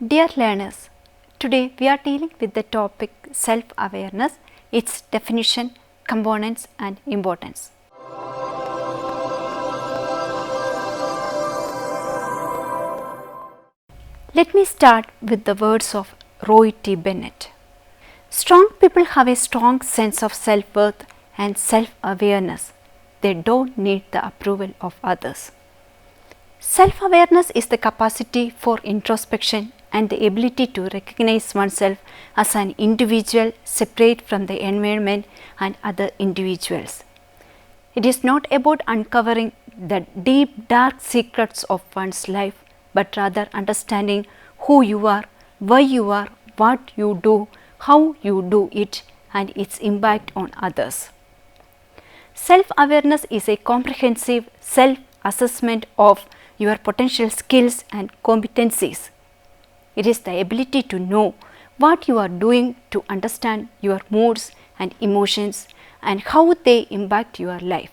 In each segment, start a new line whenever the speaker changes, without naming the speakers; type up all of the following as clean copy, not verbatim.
Dear learners, today we are dealing with the topic self-awareness, its definition, components and importance. Let me start with the words of Roy T. Bennett. Strong people have a strong sense of self-worth and self-awareness. They don't need the approval of others. Self-awareness is the capacity for introspection and the ability to recognize oneself as an individual separate from the environment and other individuals. It is not about uncovering the deep dark secrets of one's life, but rather understanding who you are, why you are, what you do, how you do it and its impact on others. Self-awareness is a comprehensive self-assessment of your potential skills and competencies. It is the ability to know what you are doing, to understand your moods and emotions and how they impact your life.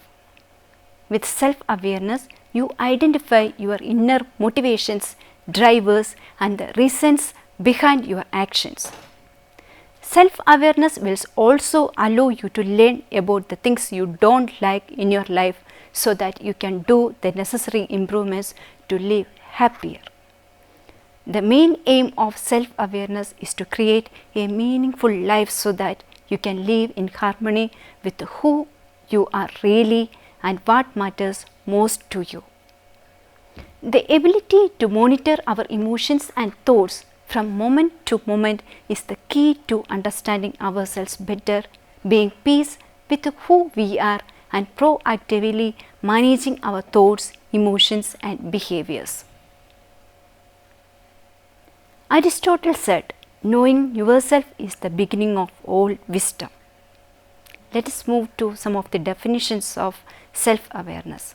With self-awareness, you identify your inner motivations, drivers and the reasons behind your actions. Self-awareness will also allow you to learn about the things you don't like in your life so that you can do the necessary improvements to live happier. The main aim of self-awareness is to create a meaningful life so that you can live in harmony with who you are really and what matters most to you. The ability to monitor our emotions and thoughts from moment to moment is the key to understanding ourselves better, being peace with who we are and proactively managing our thoughts, emotions and behaviors. Aristotle said, knowing yourself is the beginning of all wisdom. Let us move to some of the definitions of self-awareness.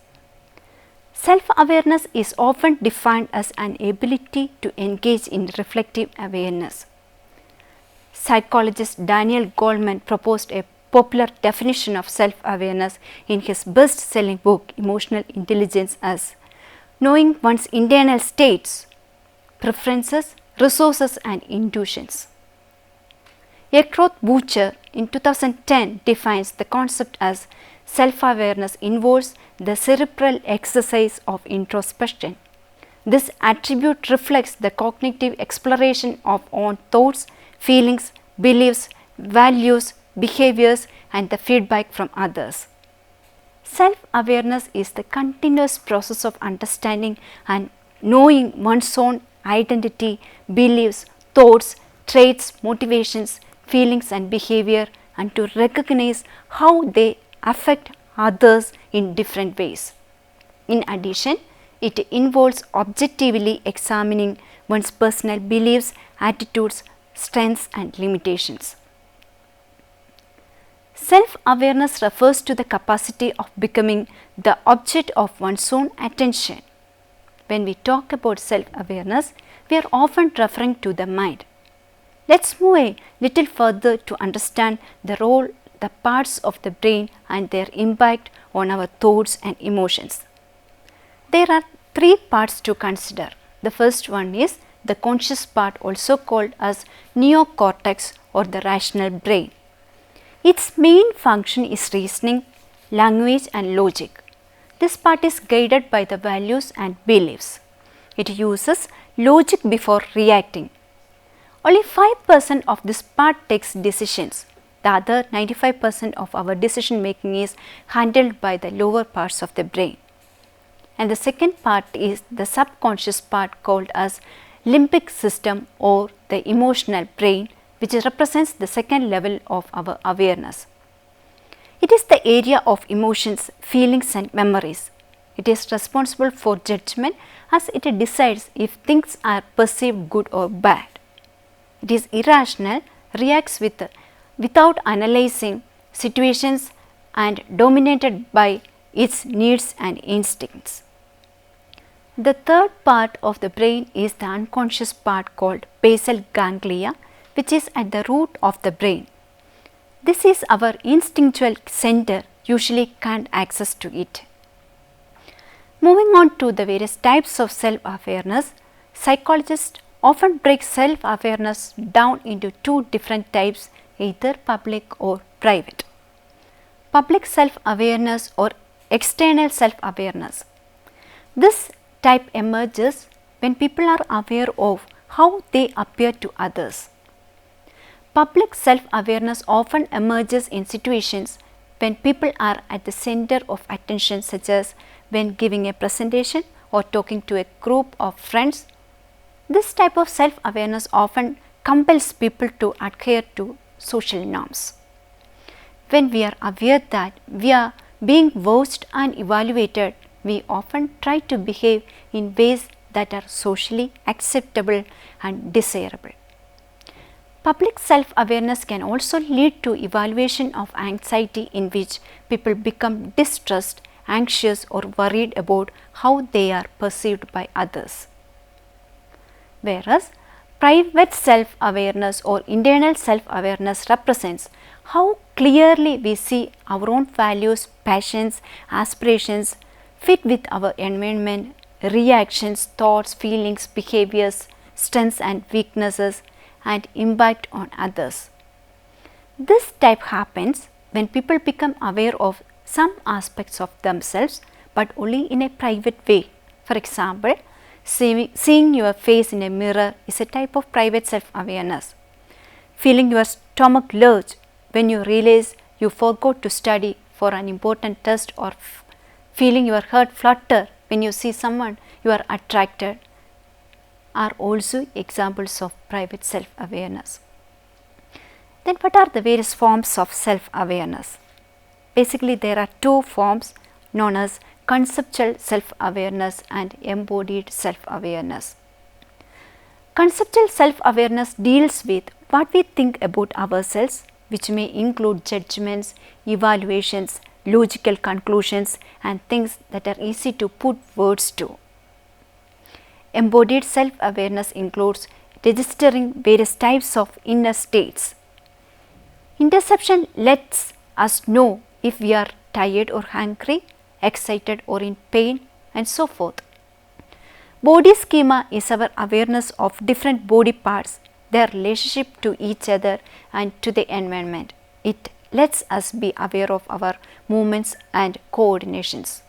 Self-awareness is often defined as an ability to engage in reflective awareness. Psychologist Daniel Goleman proposed a popular definition of self-awareness in his best-selling book Emotional Intelligence as knowing one's internal states, preferences, resources and intuitions. Ekroth Boucher in 2010 defines the concept as self-awareness involves the cerebral exercise of introspection. This attribute reflects the cognitive exploration of own thoughts, feelings, beliefs, values, behaviors and the feedback from others. Self-awareness is the continuous process of understanding and knowing one's own identity, beliefs, thoughts, traits, motivations, feelings and behavior and to recognize how they affect others in different ways. In addition, it involves objectively examining one's personal beliefs, attitudes, strengths and limitations. Self-awareness refers to the capacity of becoming the object of one's own attention. When we talk about self-awareness, we are often referring to the mind. Let's move a little further to understand the role, the parts of the brain and their impact on our thoughts and emotions. There are three parts to consider. The first one is the conscious part, also called as neocortex or the rational brain. Its main function is reasoning, language and logic. This part is guided by the values and beliefs. It uses logic before reacting. Only 5% of this part takes decisions. The other 95% of our decision making is handled by the lower parts of the brain. And the second part is the subconscious part called as limbic system or the emotional brain, which represents the second level of our awareness. It is the area of emotions, feelings and memories. It is responsible for judgment as it decides if things are perceived good or bad. It is irrational, reacts without analyzing situations and dominated by its needs and instincts. The third part of the brain is the unconscious part called basal ganglia, which is at the root of the brain. This is our instinctual center, usually can't access to it. Moving on to the various types of self-awareness, psychologist often break self-awareness down into two different types, either public or private. Public self-awareness or external self-awareness. This type emerges when people are aware of how they appear to others. Public self-awareness often emerges in situations when people are at the center of attention, such as when giving a presentation or talking to a group of friends. This type of self-awareness often compels people to adhere to social norms. When we are aware that we are being watched and evaluated, we often try to behave in ways that are socially acceptable and desirable. Public self-awareness can also lead to evaluation of anxiety, in which people become distressed, anxious or worried about how they are perceived by others. Whereas private self-awareness or internal self-awareness represents how clearly we see our own values, passions, aspirations fit with our environment, reactions, thoughts, feelings, behaviors, strengths and weaknesses, and impact on others. This type happens when people become aware of some aspects of themselves, but only in a private way. For example, seeing your face in a mirror is a type of private self-awareness. Feeling your stomach lurch when you realize you forgot to study for an important test, or feeling your heart flutter when you see someone you are attracted, are also examples of private self-awareness. Then what are the various forms of self-awareness? Basically, there are two forms known as conceptual self-awareness and embodied self-awareness. Conceptual self-awareness deals with what we think about ourselves, which may include judgments, evaluations, logical conclusions and things that are easy to put words to. Embodied self-awareness includes registering various types of inner states. Interoception lets us know if we are tired or hungry, excited or in pain, and so forth. Body schema is our awareness of different body parts, their relationship to each other and to the environment. It lets us be aware of our movements and coordinations.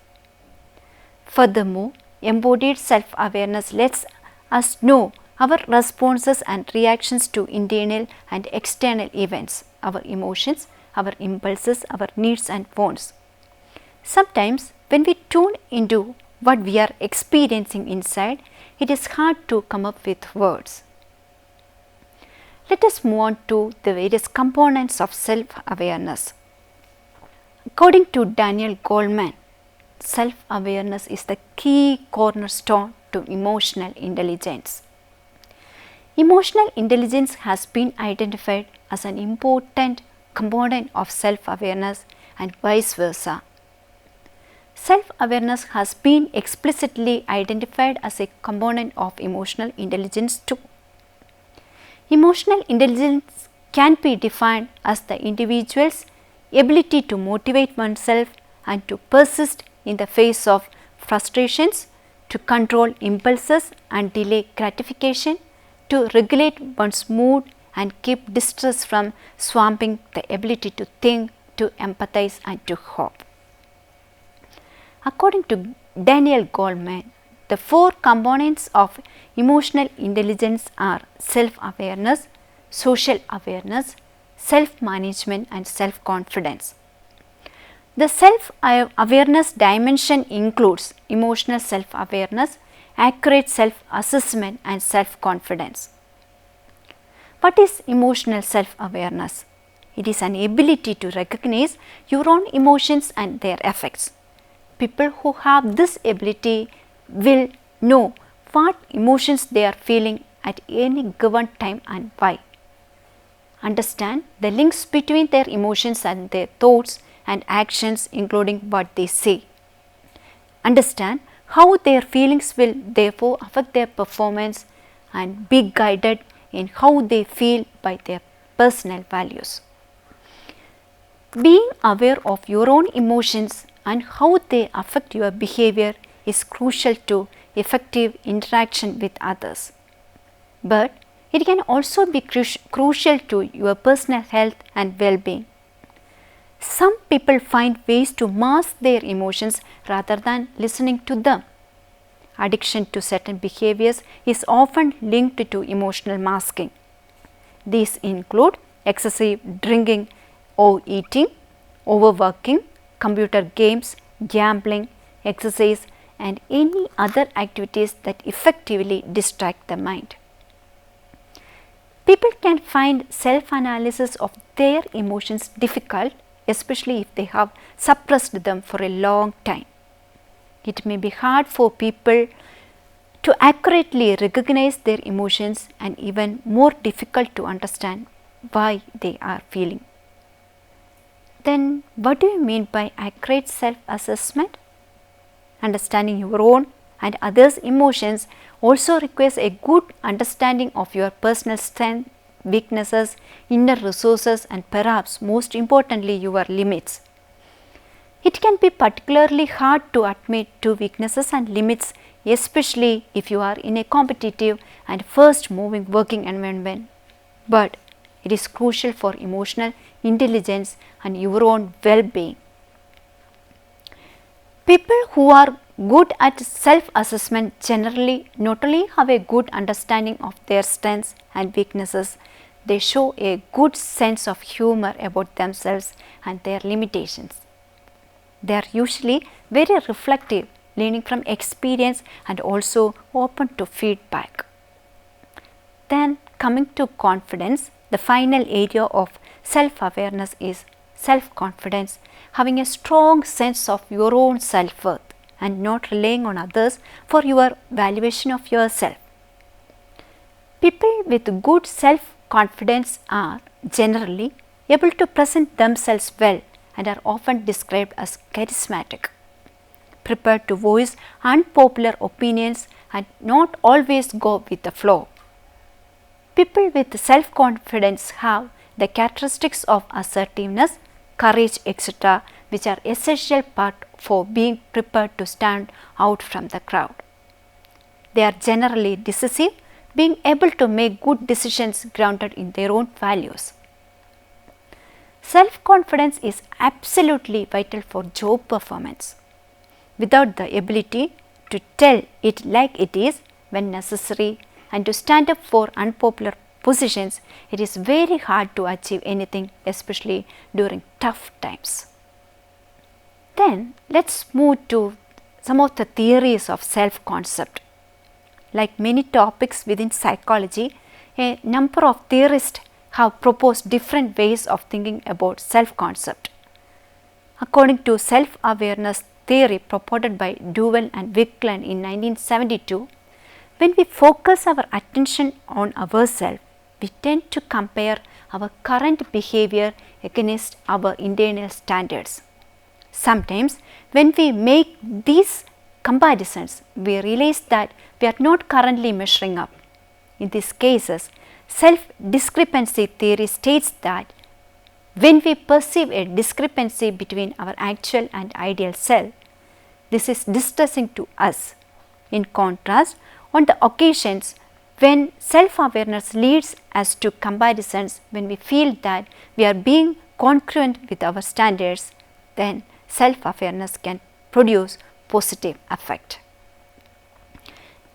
Furthermore, embodied self-awareness lets us know our responses and reactions to internal and external events, our emotions, our impulses, our needs and wants. Sometimes when we tune into what we are experiencing inside, it is hard to come up with words. Let us move on to the various components of self-awareness. According to Daniel Goleman, self-awareness is the key cornerstone to emotional intelligence. Emotional intelligence has been identified as an important component of self-awareness and vice versa. Self-awareness has been explicitly identified as a component of emotional intelligence too. Emotional intelligence can be defined as the individual's ability to motivate oneself and to persist in the face of frustrations, to control impulses and delay gratification, to regulate one's mood and keep distress from swamping the ability to think, to empathize and to hope. According to Daniel Goleman, the four components of emotional intelligence are self-awareness, social awareness, self-management and self-confidence. The self-awareness dimension includes emotional self-awareness, accurate self-assessment and self-confidence. What is emotional self-awareness? It is an ability to recognize your own emotions and their effects. People who have this ability will know what emotions they are feeling at any given time and why. Understand the links between their emotions and their thoughts and actions, including what they say. Understand how their feelings will therefore affect their performance and be guided in how they feel by their personal values. Being aware of your own emotions and how they affect your behavior is crucial to effective interaction with others. but it can also be crucial to your personal health and well-being. Some people find ways to mask their emotions rather than listening to them. Addiction to certain behaviors is often linked to emotional masking. These include excessive drinking or eating, overworking, computer games, gambling, exercise, and any other activities that effectively distract the mind. People can find self-analysis of their emotions difficult, especially if they have suppressed them for a long time. It may be hard for people to accurately recognize their emotions and even more difficult to understand why they are feeling. Then what do you mean by accurate self-assessment? Understanding your own and others' emotions also requires a good understanding of your personal strengths, weaknesses, inner resources, and perhaps most importantly your limits. It can be particularly hard to admit to weaknesses and limits, especially if you are in a competitive and fast moving working environment, but it is crucial for emotional intelligence and your own well-being. People who are good at self-assessment generally not only have a good understanding of their strengths and weaknesses, they show a good sense of humor about themselves and their limitations. They are usually very reflective, learning from experience and also open to feedback. Then coming to confidence, the final area of self-awareness is self-confidence, having a strong sense of your own self-worth and not relying on others for your valuation of yourself. People with good self-confidence are generally able to present themselves well and are often described as charismatic, prepared to voice unpopular opinions and not always go with the flow. People with self-confidence have the characteristics of assertiveness, courage, etc., which are essential part for being prepared to stand out from the crowd. They are generally decisive, being able to make good decisions grounded in their own values. Self-confidence is absolutely vital for job performance. Without the ability to tell it like it is when necessary and to stand up for unpopular positions, it is very hard to achieve anything, especially during tough times. Then let's move to some of the theories of self-concept. Like many topics within psychology, a number of theorists have proposed different ways of thinking about self-concept. According to self-awareness theory proposed by Duell and Wickland in 1972, when we focus our attention on ourselves, we tend to compare our current behavior against our internal standards. Sometimes when we make these comparisons, we realize that we are not currently measuring up. In these cases, self-discrepancy theory states that when we perceive a discrepancy between our actual and ideal self, this is distressing to us. In contrast, on the occasions when self-awareness leads us to comparisons, when we feel that we are being congruent with our standards, then self-awareness can produce positive effect.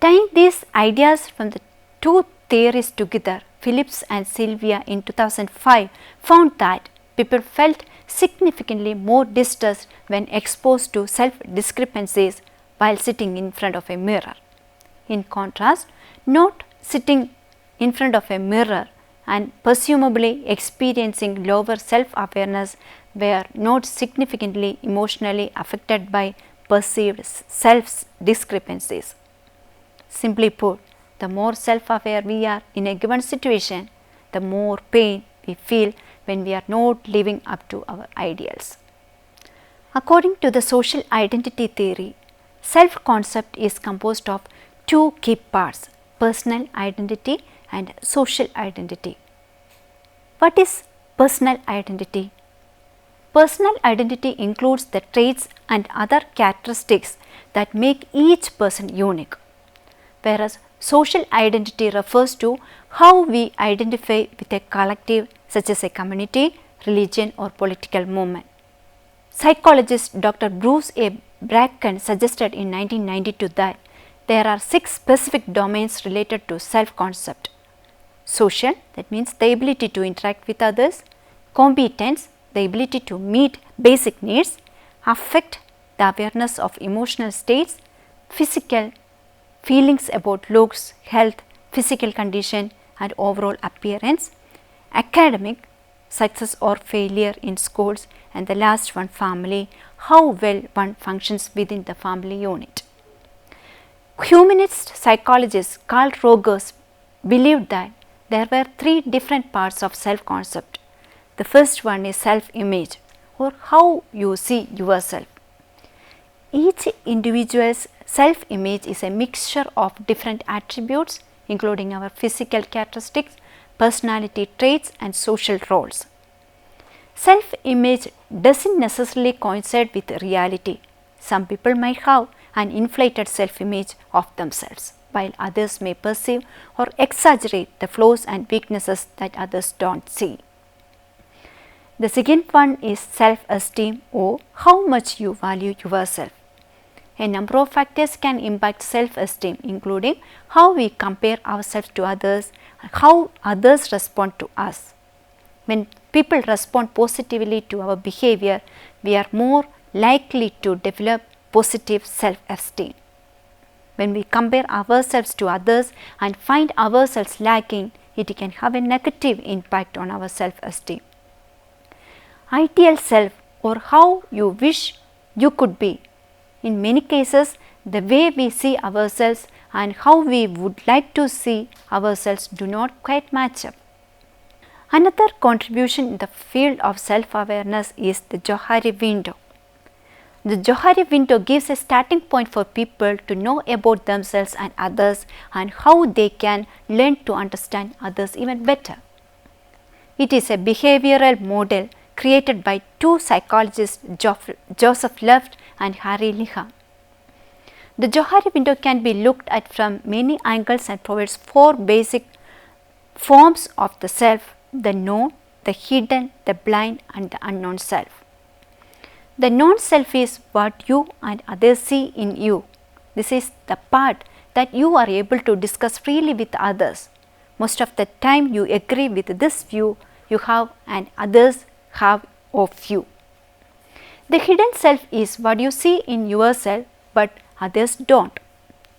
Tying these ideas from the two theories together, Phillips and Sylvia in 2005 found that people felt significantly more distressed when exposed to self-discrepancies while sitting in front of a mirror. In contrast, not sitting in front of a mirror and presumably experiencing lower self-awareness were not significantly emotionally affected by perceived self-discrepancies. Simply put, the more self-aware we are in a given situation, the more pain we feel when we are not living up to our ideals. According to the social identity theory, self-concept is composed of two key parts: personal identity and social identity. What is personal identity? Personal identity includes the traits and other characteristics that make each person unique, whereas Social identity refers to how we identify with a collective such as a community, religion or political movement. Psychologist Dr. Bruce A. Bracken suggested in 1992 that there are 6 specific domains related to self-concept. Social, that means the ability to interact with others; competence, the ability to meet basic needs; affect, the awareness of emotional states; physical, feelings about looks, health, physical condition and overall appearance; academic, success or failure in schools; and the last one, family, how well one functions within the family unit. Humanist psychologist Carl Rogers believed that there were 3 different parts of self-concept. The first one is self-image, or how you see yourself. Each individual's self-image is a mixture of different attributes including our physical characteristics, personality traits and social roles. Self-image does not necessarily coincide with reality. Some people might have an inflated self-image of themselves, while others may perceive or exaggerate the flaws and weaknesses that others do not see. The second one is self-esteem, or how much you value yourself. A number of factors can impact self-esteem, including how we compare ourselves to others and how others respond to us. When people respond positively to our behavior, we are more likely to develop positive self-esteem. When we compare ourselves to others and find ourselves lacking, it can have a negative impact on our self-esteem. Ideal self, or how you wish you could be. In many cases, the way we see ourselves and how we would like to see ourselves do not quite match up. Another contribution in the field of self-awareness is the Johari window. The Johari window gives a starting point for people to know about themselves and others and how they can learn to understand others even better. It is a behavioral model created by 2 psychologists, Joseph Luft and Harry Leham. The Johari window can be looked at from many angles and provides 4 basic forms of the self: the known, the hidden, the blind and the unknown self. The known self is what you and others see in you. This is the part that you are able to discuss freely with others. Most of the time you agree with this view you have and others have of you. The hidden self is what you see in yourself but others do not.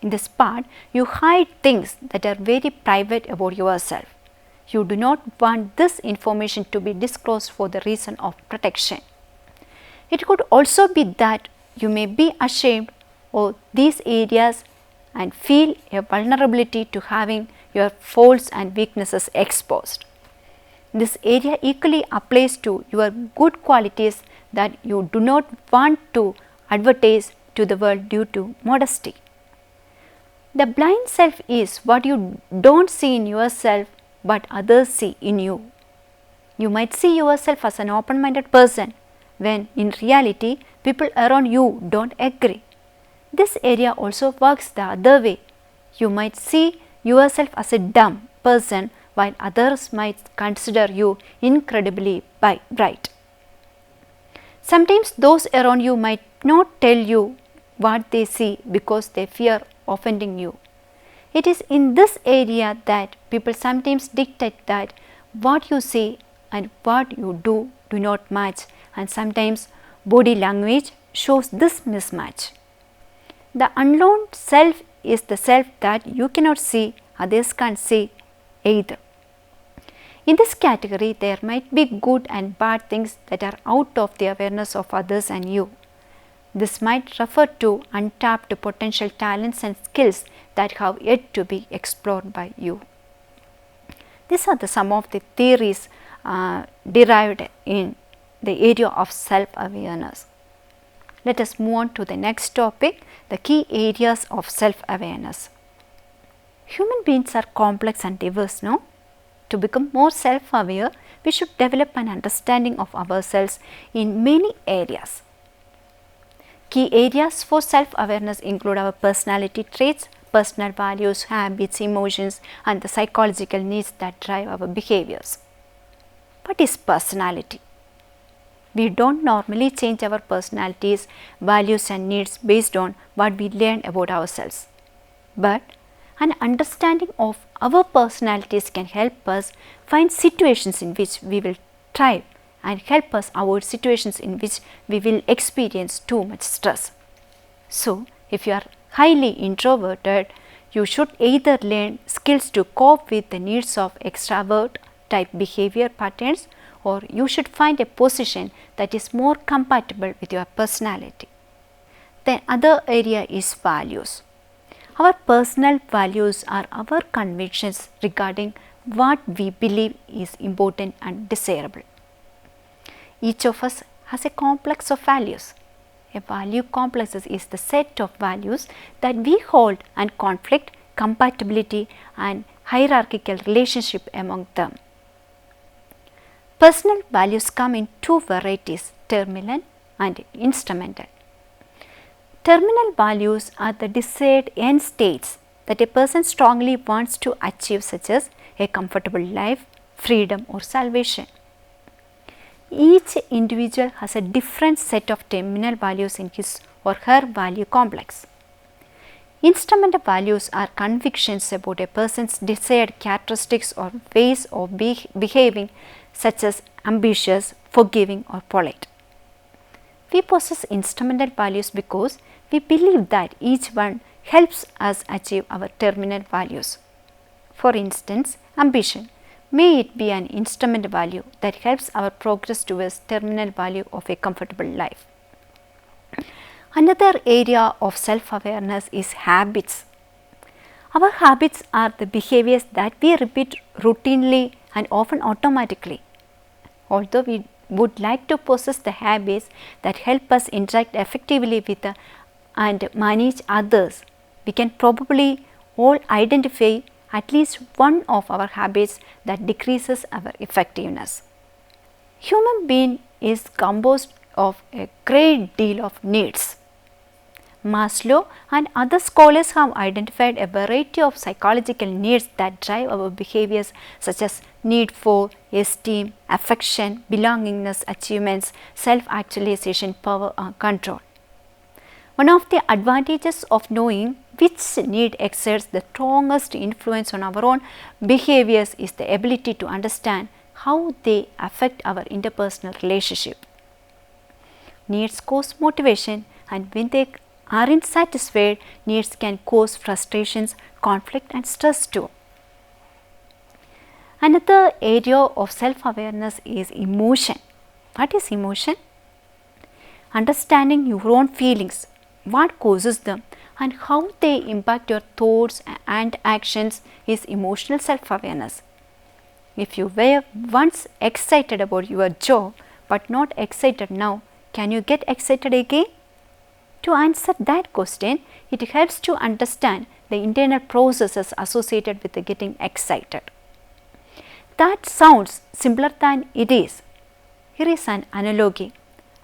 In this part, you hide things that are very private about yourself. You do not want this information to be disclosed for the reason of protection. It could also be that you may be ashamed of these areas and feel a vulnerability to having your faults and weaknesses exposed. This area equally applies to your good qualities that you do not want to advertise to the world due to modesty. The blind self is what you do not see in yourself but others see in you. You might see yourself as an open-minded person when in reality people around you do not agree. This area also works the other way. You might see yourself as a dumb person while others might consider you incredibly bright. Sometimes those around you might not tell you what they see because they fear offending you. It is in this area that people sometimes dictate that what you say and what you do not match, and sometimes body language shows this mismatch. The unknown self is the self that you cannot see, others can't see either. In this category, there might be good and bad things that are out of the awareness of others and you. This might refer to untapped potential talents and skills that have yet to be explored by you. These are some of the theories derived in the area of self-awareness. Let us move on to the next topic, the key areas of self-awareness. Human beings are complex and diverse, no? To become more self-aware, we should develop an understanding of ourselves in many areas. Key areas for self-awareness include our personality traits, personal values, habits, emotions, and the psychological needs that drive our behaviors. What is personality? We don't normally change our personalities, values, and needs based on what we learn about ourselves. But an understanding of our personalities can help us find situations in which we will thrive and help us avoid situations in which we will experience too much stress. So, if you are highly introverted, you should either learn skills to cope with the needs of extrovert type behavior patterns, or you should find a position that is more compatible with your personality. The other area is values. Our personal values are our convictions regarding what we believe is important and desirable. Each of us has a complex of values. A value complex is the set of values that we hold and conflict, compatibility, and hierarchical relationship among them. Personal values come in two varieties, terminal and instrumental. Terminal values are the desired end states that a person strongly wants to achieve, such as a comfortable life, freedom, or salvation. Each individual has a different set of terminal values in his or her value complex. Instrumental values are convictions about a person's desired characteristics or ways of behaving, such as ambitious, forgiving, or polite. We possess instrumental values because we believe that each one helps us achieve our terminal values. For instance, ambition. May it be an instrumental value that helps our progress towards terminal value of a comfortable life. Another area of self-awareness is habits. Our habits are the behaviors that we repeat routinely and often automatically. Although we would like to possess the habits that help us interact effectively with and manage others, we can probably all identify at least one of our habits that decreases our effectiveness. Human being is composed of a great deal of needs. Maslow and other scholars have identified a variety of psychological needs that drive our behaviors, such as need for esteem, affection, belongingness, achievements, self-actualization, power, and control. One of the advantages of knowing which need exerts the strongest influence on our own behaviors is the ability to understand how they affect our interpersonal relationship. Needs cause motivation, and when they aren't satisfied, needs can cause frustrations, conflict, and stress too. Another area of self-awareness is emotion. What is emotion? Understanding your own feelings, what causes them, and how they impact your thoughts and actions is emotional self-awareness. If you were once excited about your job but not excited now, can you get excited again? To answer that question, it helps to understand the internal processes associated with getting excited. That sounds simpler than it is. Here is an analogy.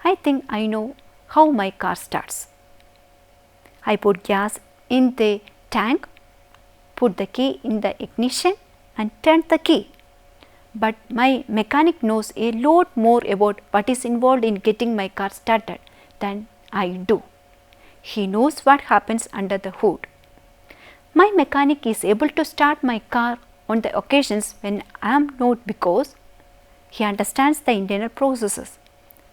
I think I know how my car starts. I put gas in the tank, put the key in the ignition, and turn the key. But my mechanic knows a lot more about what is involved in getting my car started than I do. He knows what happens under the hood. My mechanic is able to start my car on the occasions when I am not, because he understands the internal processes.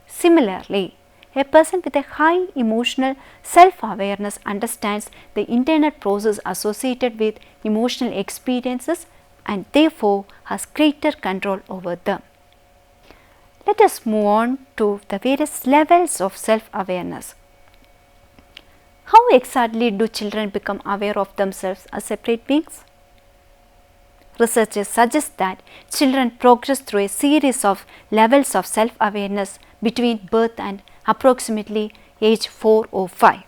Similarly, a person with a high emotional self-awareness understands the internal process associated with emotional experiences and therefore has greater control over them. Let us move on to the various levels of self-awareness. How exactly do children become aware of themselves as separate beings? Researchers suggest that children progress through a series of levels of self-awareness between birth and approximately age 4 or 5.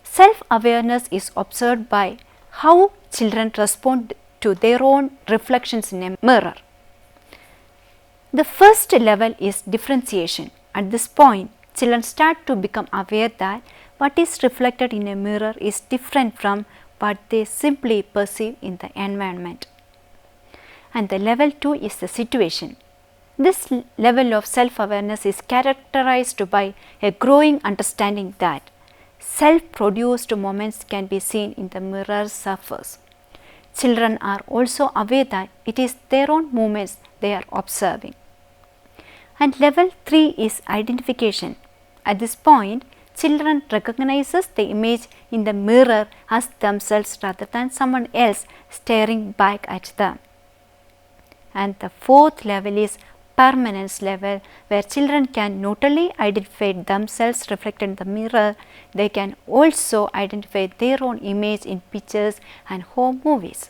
Self-awareness is observed by how children respond to their own reflections in a mirror. The first level is differentiation. At this point, children start to become aware that what is reflected in a mirror is different from what they simply perceive in the environment. And the level 2 is the situation. This level of self-awareness is characterized by a growing understanding that self-produced moments can be seen in the mirror surface. Children are also aware that it is their own movements they are observing. And level 3 is identification. At this point, children recognizes the image in the mirror as themselves rather than someone else staring back at them. And the fourth level is permanence level, where children can not only identify themselves reflected in the mirror, they can also identify their own image in pictures and home movies.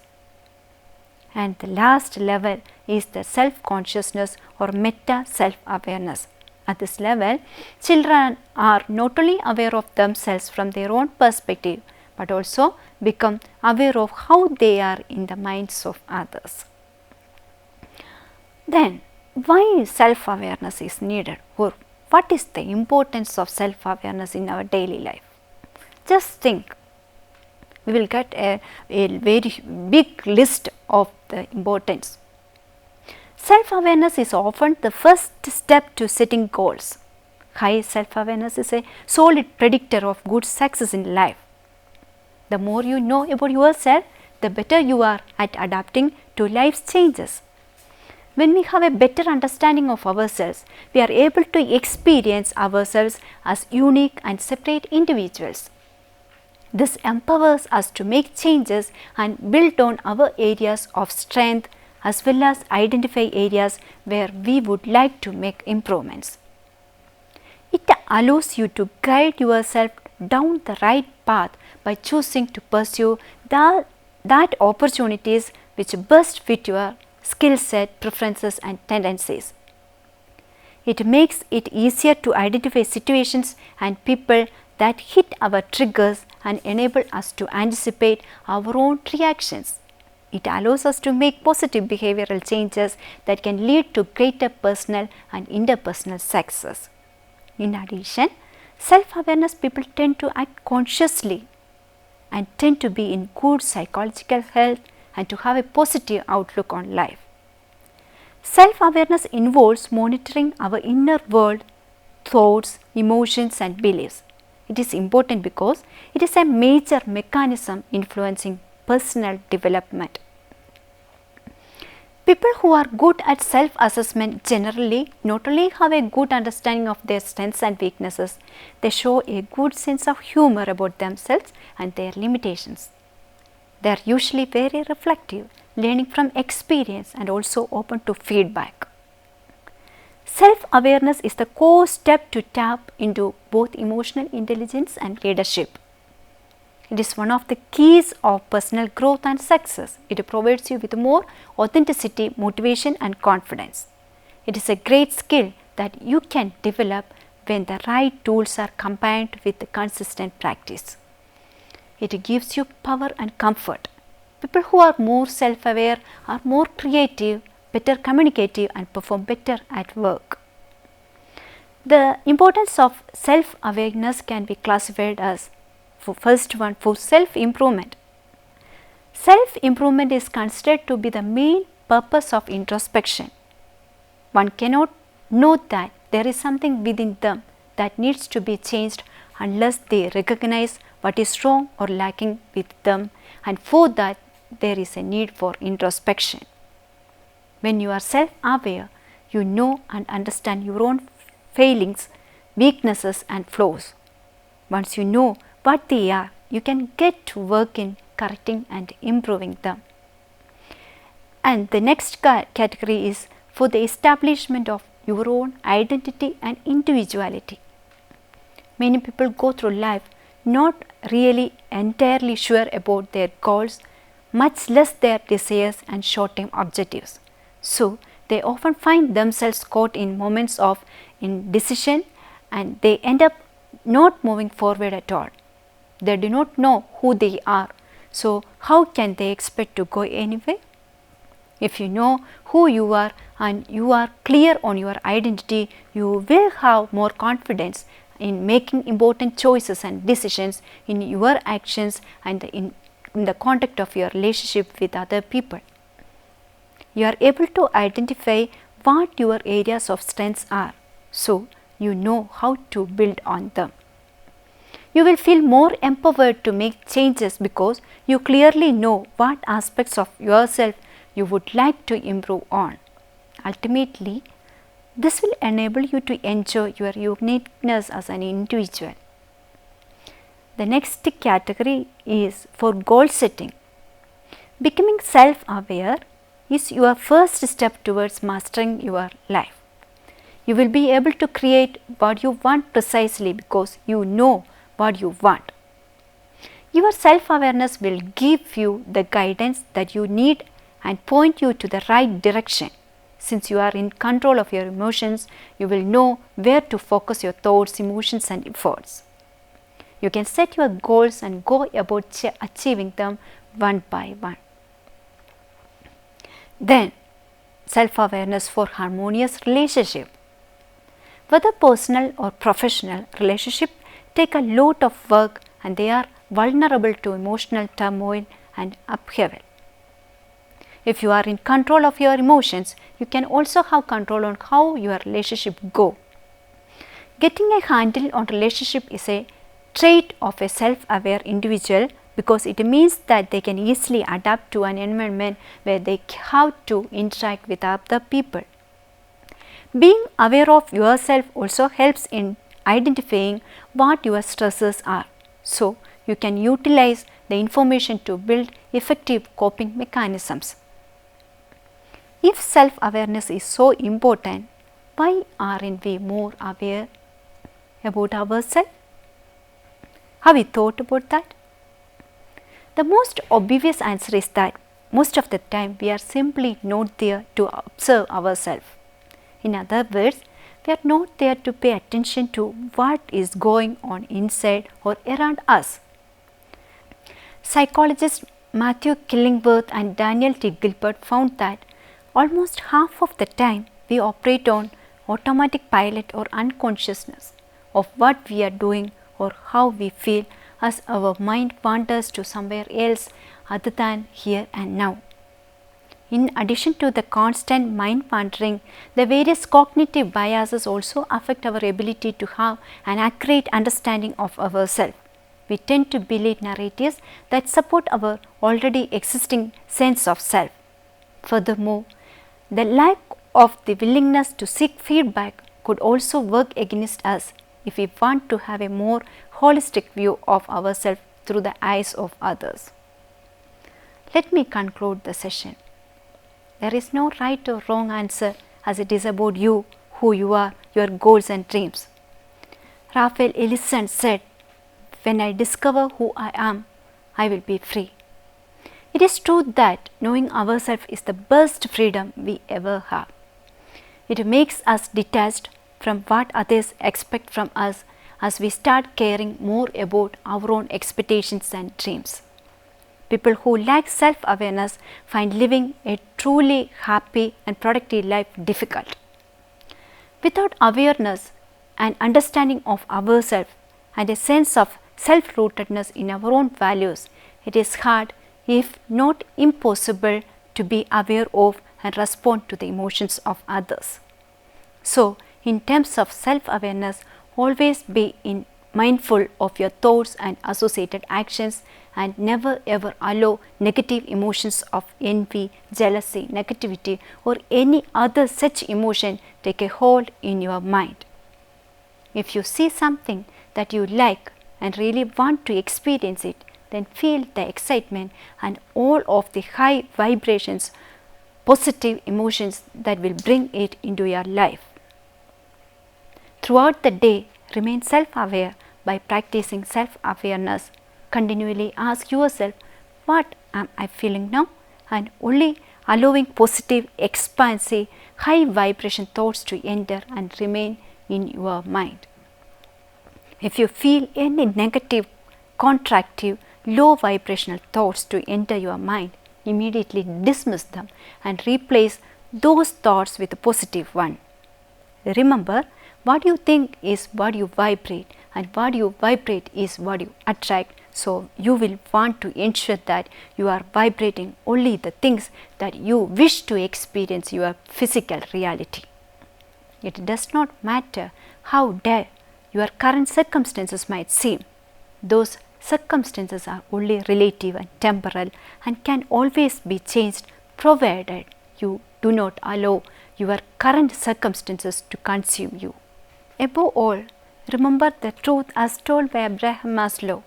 And the last level is the self-consciousness or meta self-awareness. At this level, children are not only aware of themselves from their own perspective, but also become aware of how they are in the minds of others. Then, why self-awareness is needed, or what is the importance of self-awareness in our daily life? Just think, we will get a very big list of the importance. Self-awareness is often the first step to setting goals. High self-awareness is a solid predictor of good success in life. The more you know about yourself, the better you are at adapting to life's changes. When we have a better understanding of ourselves, we are able to experience ourselves as unique and separate individuals. This empowers us to make changes and build on our areas of strength as well as identify areas where we would like to make improvements. It allows you to guide yourself down the right path by choosing to pursue that opportunities which best fit your skill set, preferences and tendencies. It makes it easier to identify situations and people that hit our triggers and enable us to anticipate our own reactions. It allows us to make positive behavioral changes that can lead to greater personal and interpersonal success. In addition, self-awareness people tend to act consciously and tend to be in good psychological health and to have a positive outlook on life. Self-awareness involves monitoring our inner world, thoughts, emotions and beliefs. It is important because it is a major mechanism influencing personal development. People who are good at self-assessment generally not only have a good understanding of their strengths and weaknesses, they show a good sense of humor about themselves and their limitations. They are usually very reflective, learning from experience and also open to feedback. Self-awareness is the core step to tap into both emotional intelligence and leadership. It is one of the keys of personal growth and success. It provides you with more authenticity, motivation and confidence. It is a great skill that you can develop when the right tools are combined with consistent practice. It gives you power and comfort. People who are more self-aware are more creative, better communicative and perform better at work. The importance of self-awareness can be classified as for self-improvement. Self-improvement is considered to be the main purpose of introspection. One cannot know that there is something within them that needs to be changed unless they recognize what is wrong or lacking with them, and for that there is a need for introspection. When you are self-aware, you know and understand your own failings, weaknesses and flaws. Once you know what they are, you can get to work in correcting and improving them. And the next category is for the establishment of your own identity and individuality. Many people go through life not really entirely sure about their goals, much less their desires and short-term objectives. So, they often find themselves caught in moments of indecision and they end up not moving forward at all. They do not know who they are. So, how can they expect to go anywhere? If you know who you are and you are clear on your identity, you will have more confidence in making important choices and decisions in your actions and in the context of your relationship with other people. You are able to identify what your areas of strengths are, so you know how to build on them. You will feel more empowered to make changes because you clearly know what aspects of yourself you would like to improve on. Ultimately, this will enable you to enjoy your uniqueness as an individual. The next category is for goal setting. Becoming self-aware is your first step towards mastering your life. You will be able to create what you want precisely because you know what you want. Your self-awareness will give you the guidance that you need and point you to the right direction. Since you are in control of your emotions, you will know where to focus your thoughts, emotions and efforts. You can set your goals and go about achieving them one by one. Then, self-awareness for harmonious relationship. Whether personal or professional relationship take a lot of work and they are vulnerable to emotional turmoil and upheaval. If you are in control of your emotions, you can also have control on how your relationship go. Getting a handle on relationship is a trait of a self-aware individual because it means that they can easily adapt to an environment where they have to interact with other people. Being aware of yourself also helps in identifying what your stresses are, so you can utilize the information to build effective coping mechanisms. If self-awareness is so important, why aren't we more aware about ourselves? Have you thought about that? The most obvious answer is that most of the time we are simply not there to observe ourselves. In other words, we are not there to pay attention to what is going on inside or around us. Psychologists Matthew Killingworth and Daniel T. Gilbert found that almost half of the time we operate on automatic pilot or unconsciousness of what we are doing or how we feel as our mind wanders to somewhere else other than here and now. In addition to the constant mind wandering, the various cognitive biases also affect our ability to have an accurate understanding of ourselves. We tend to believe narratives that support our already existing sense of self. Furthermore, the lack of the willingness to seek feedback could also work against us if we want to have a more holistic view of ourselves through the eyes of others. Let me conclude the session. There is no right or wrong answer as it is about you, who you are, your goals and dreams. Raphael Ellison said, "When I discover who I am, I will be free." It is true that knowing ourselves is the best freedom we ever have. It makes us detached from what others expect from us as we start caring more about our own expectations and dreams. People who lack self-awareness find living a truly happy and productive life difficult. Without awareness and understanding of ourselves and a sense of self-rootedness in our own values, it is hard, if not impossible, to be aware of and respond to the emotions of others. So, in terms of self-awareness, always be mindful of your thoughts and associated actions, and never ever allow negative emotions of envy, jealousy, negativity or any other such emotion take a hold in your mind. If you see something that you like and really want to experience it, then feel the excitement and all of the high vibrations, positive emotions that will bring it into your life. Throughout the day, remain self-aware by practicing self-awareness. Continually ask yourself, what am I feeling now? And only allowing positive, expansive, high vibration thoughts to enter and remain in your mind. If you feel any negative, contractive, low vibrational thoughts to enter your mind, immediately dismiss them and replace those thoughts with a positive one. Remember, What you think is what you vibrate, and what you vibrate is what you attract. So, you will want to ensure that you are vibrating only the things that you wish to experience your physical reality. It does not matter how dire your current circumstances might seem. Those circumstances are only relative and temporal and can always be changed provided you do not allow your current circumstances to consume you. Above all, remember the truth as told by Abraham Maslow.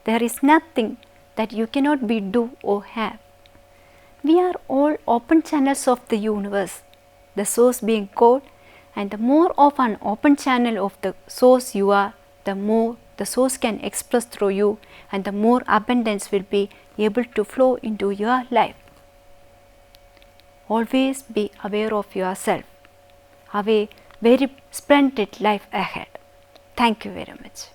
There is nothing that you cannot be, do or have. We are all open channels of the universe, the source being God, and the more of an open channel of the source you are, the more the source can express through you, and the more abundance will be able to flow into your life. Always be aware of yourself. Have a very splendid life ahead. Thank you very much.